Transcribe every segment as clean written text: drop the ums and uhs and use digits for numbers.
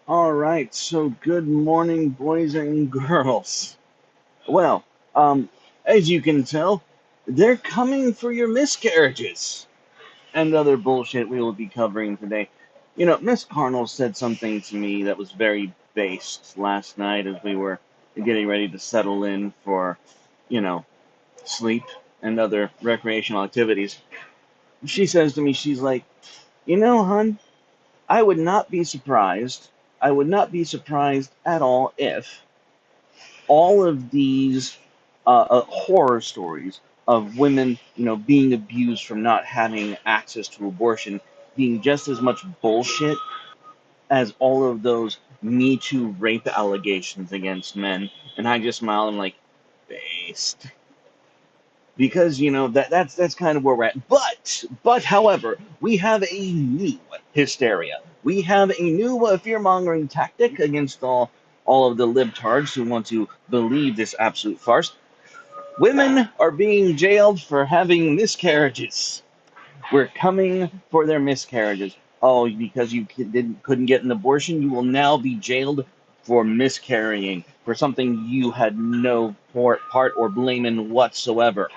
All right, so good morning, boys and girls. Well, um, as you can tell, they're coming for your miscarriages and other bullshit we will be covering today. Miss Carnal said something to me that was very based last night as we were getting ready to settle in for, you know, sleep and other recreational activities. She says to me, she's like, hun, I would not be surprised. I would not be surprised at all if all of these horror stories of women, being abused from not having access to abortion, being just as much bullshit as all of those Me Too rape allegations against men. And I just smile and I'm like, based. Because that's kind of where we're at. But however, we have a new hysteria. We have a new fear mongering tactic against all of the libtards who want to believe this absolute farce. Women are being jailed for having miscarriages. We're coming for their miscarriages. Oh, because you couldn't get an abortion, you will now be jailed for miscarrying for something you had no part or blame in whatsoever.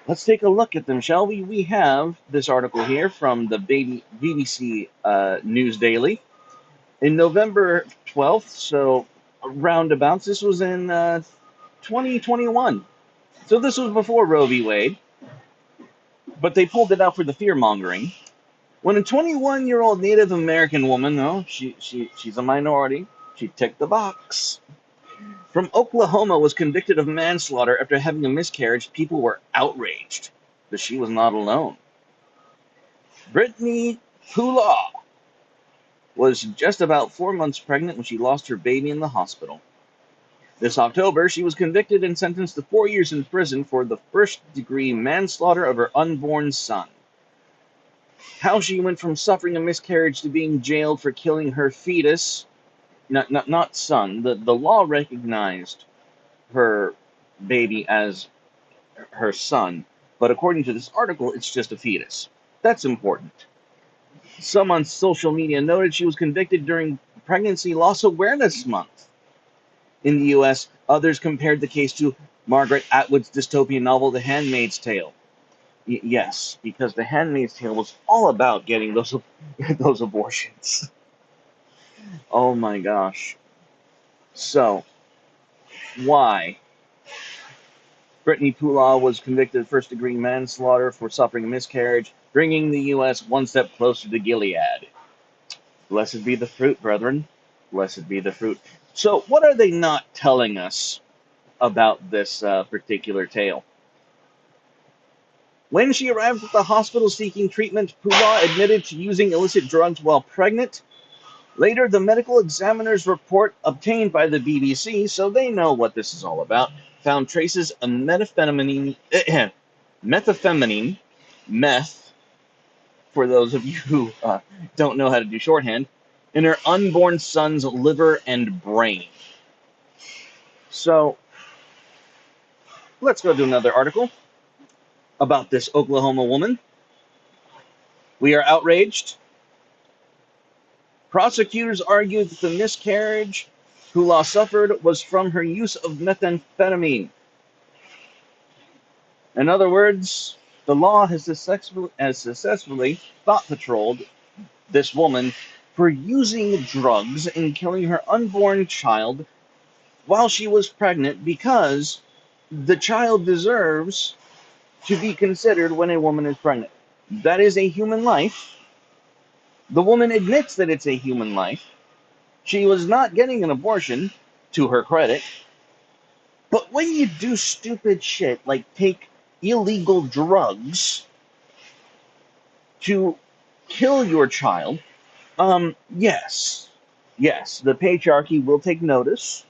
Let's take a look at them, shall we? We have this article here from the BBC News Daily in November 12th, so roundabouts. This was in 2021. So this was before Roe v. Wade, but they pulled it out for the fear mongering. When a 21-year-old Native American woman, she's a minority, she ticked the box, from Oklahoma was convicted of manslaughter after having a miscarriage, people were outraged. But she was not alone. Brittany Pula was just about 4 months pregnant when she lost her baby in the hospital. This October, she was convicted and sentenced to 4 years in prison for the first-degree manslaughter of her unborn son. How she went from suffering a miscarriage to being jailed for killing her fetus, not son. The law recognized her baby as her son, but according to this article, it's just a fetus. That's important. Some on social media noted she was convicted during Pregnancy Loss Awareness Month. In the U.S., others compared the case to Margaret Atwood's dystopian novel, The Handmaid's Tale. Yes, because The Handmaid's Tale was all about getting those those abortions. Oh my gosh. So, why? Brittany Pula was convicted of first-degree manslaughter for suffering a miscarriage, bringing the U.S. one step closer to Gilead. Blessed be the fruit, brethren. Blessed be the fruit. So, what are they not telling us about this particular tale? When she arrived at the hospital seeking treatment, Pula admitted to using illicit drugs while pregnant. Later, the medical examiner's report obtained by the BBC, so they know what this is all about, found traces of methamphetamine, meth, for those of you who don't know how to do shorthand, in her unborn son's liver and brain. So, let's go to another article about this Oklahoma woman. We are outraged. Prosecutors argued that the miscarriage Hula suffered was from her use of methamphetamine. In other words, the law has successfully thought patrolled this woman for using drugs and killing her unborn child while she was pregnant because the child deserves to be considered when a woman is pregnant. That is a human life. The woman admits that it's a human life. She was not getting an abortion, to her credit. But when you do stupid shit like take illegal drugs to kill your child, yes, the patriarchy will take notice,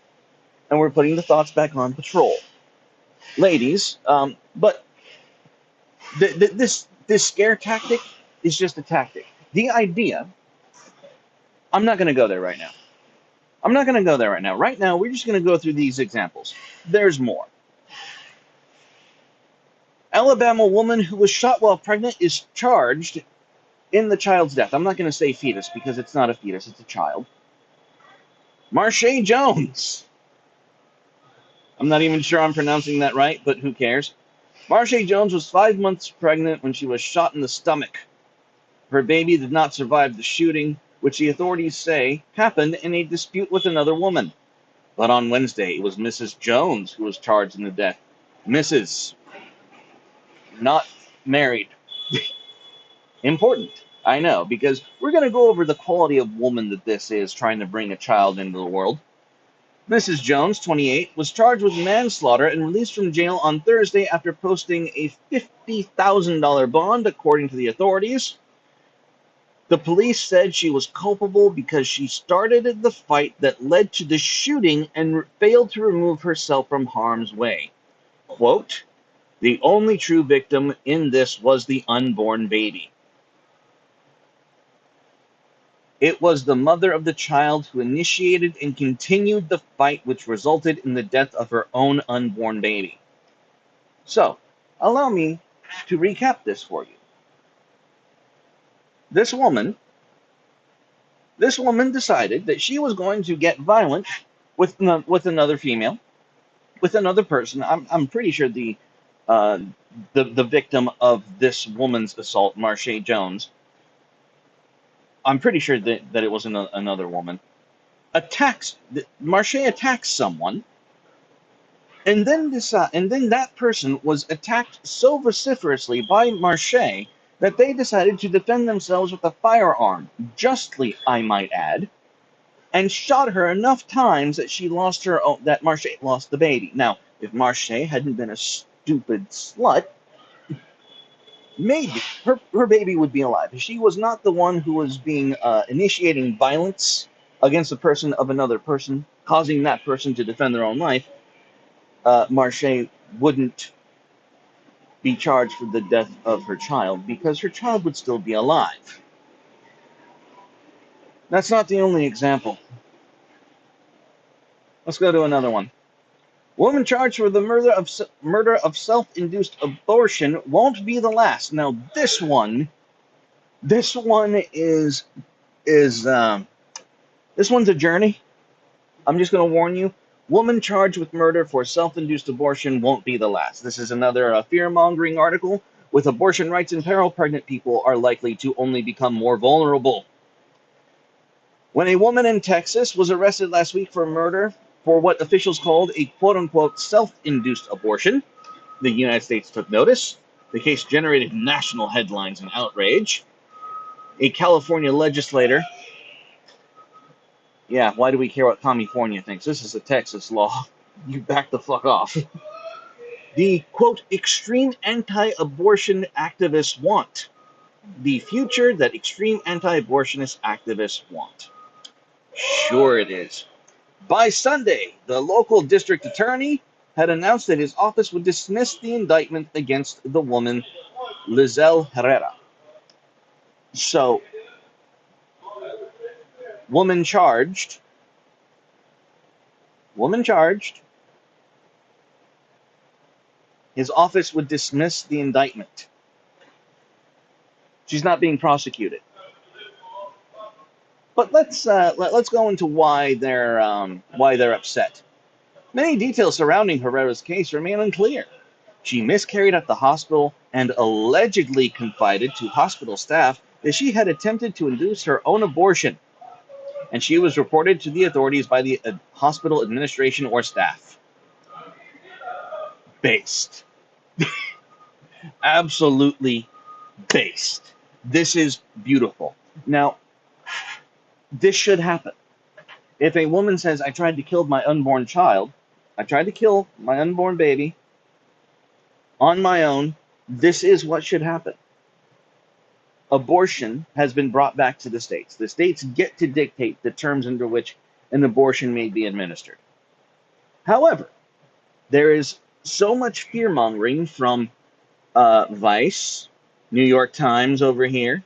and we're putting the thoughts back on patrol. Ladies, but this scare tactic is just a tactic. The idea, I'm not going to go there right now. I'm not going to go there right now. Right now, we're just going to go through these examples. There's more. Alabama woman who was shot while pregnant is charged in the child's death. I'm not going to say fetus because it's not a fetus, it's a child. Marche Jones. I'm not even sure I'm pronouncing that right, but who cares? Marche Jones was 5 months pregnant when she was shot in the stomach. Her baby did not survive the shooting, which the authorities say happened in a dispute with another woman. But on Wednesday, it was Mrs. Jones who was charged in the death. Mrs. Not married. Important. I know, because we're going to go over the quality of woman that this is trying to bring a child into the world. Mrs. Jones, 28, was charged with manslaughter and released from jail on Thursday after posting a $50,000 bond, according to the authorities. The police said she was culpable because she started the fight that led to the shooting and failed to remove herself from harm's way. Quote, "The only true victim in this was the unborn baby. It was the mother of the child who initiated and continued the fight which resulted in the death of her own unborn baby." So, allow me to recap this for you. This woman decided that she was going to get violent with another female, with another person. I'm pretty sure the victim of this woman's assault, Marche Jones, I'm pretty sure that it was another woman, Marche attacks someone, and then that person was attacked so vociferously by Marche that they decided to defend themselves with a firearm, justly, I might add, and shot her enough times that that Marche lost the baby. Now, if Marche hadn't been a stupid slut, maybe her baby would be alive. If she was not the one who was initiating violence against the person of another person, causing that person to defend their own life, Marche wouldn't be charged for the death of her child because her child would still be alive. That's not the only example. Let's go to another one. Woman charged for the murder of self-induced abortion won't be the last. Now, this one is this one's a journey. I'm just going to warn you. Woman charged with murder for self-induced abortion won't be the last. This is another fear-mongering article. With abortion rights in peril, pregnant people are likely to only become more vulnerable. When a woman in Texas was arrested last week for murder for what officials called a quote-unquote self-induced abortion, the United States took notice. The case generated national headlines and outrage. A California legislator... Yeah, why do we care what California thinks? This is a Texas law. You back the fuck off. The, quote, extreme anti-abortion activists want. The future that extreme anti-abortionist activists want. Sure it is. By Sunday, the local district attorney had announced that his office would dismiss the indictment against the woman, Lizelle Herrera. So, woman charged, his office would dismiss the indictment. She's not being prosecuted. But let's go into why they're upset. Many details surrounding Herrera's case remain unclear. She miscarried at the hospital and allegedly confided to hospital staff that she had attempted to induce her own abortion, and she was reported to the authorities by the hospital administration or staff. Based. Absolutely based. This is beautiful. Now, this should happen. If a woman says, I tried to kill my unborn child, I tried to kill my unborn baby on my own, this is what should happen. Abortion has been brought back to the states. The states get to dictate the terms under which an abortion may be administered. However, there is so much fear-mongering from Vice, New York Times over here,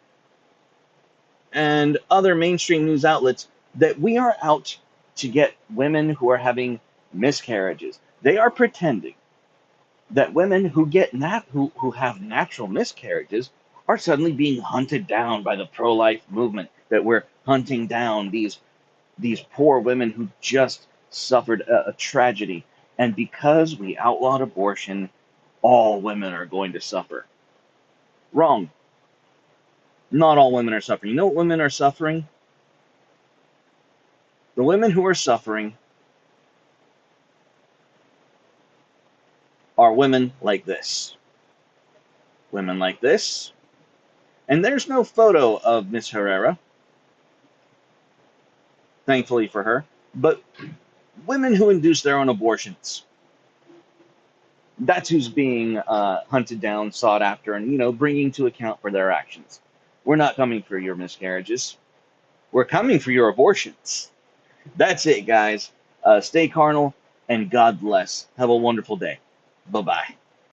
and other mainstream news outlets that we are out to get women who are having miscarriages. They are pretending that women who have natural miscarriages are suddenly being hunted down by the pro-life movement, that we're hunting down these these poor women who just suffered a tragedy. And because we outlawed abortion, all women are going to suffer. Wrong. Not all women are suffering. You know what women are suffering? The women who are suffering are women like this. Women like this. And there's no photo of Miss Herrera, thankfully for her, but women who induce their own abortions. That's who's being hunted down, sought after, and, bringing to account for their actions. We're not coming for your miscarriages. We're coming for your abortions. That's it, guys. Stay carnal, and God bless. Have a wonderful day. Bye-bye.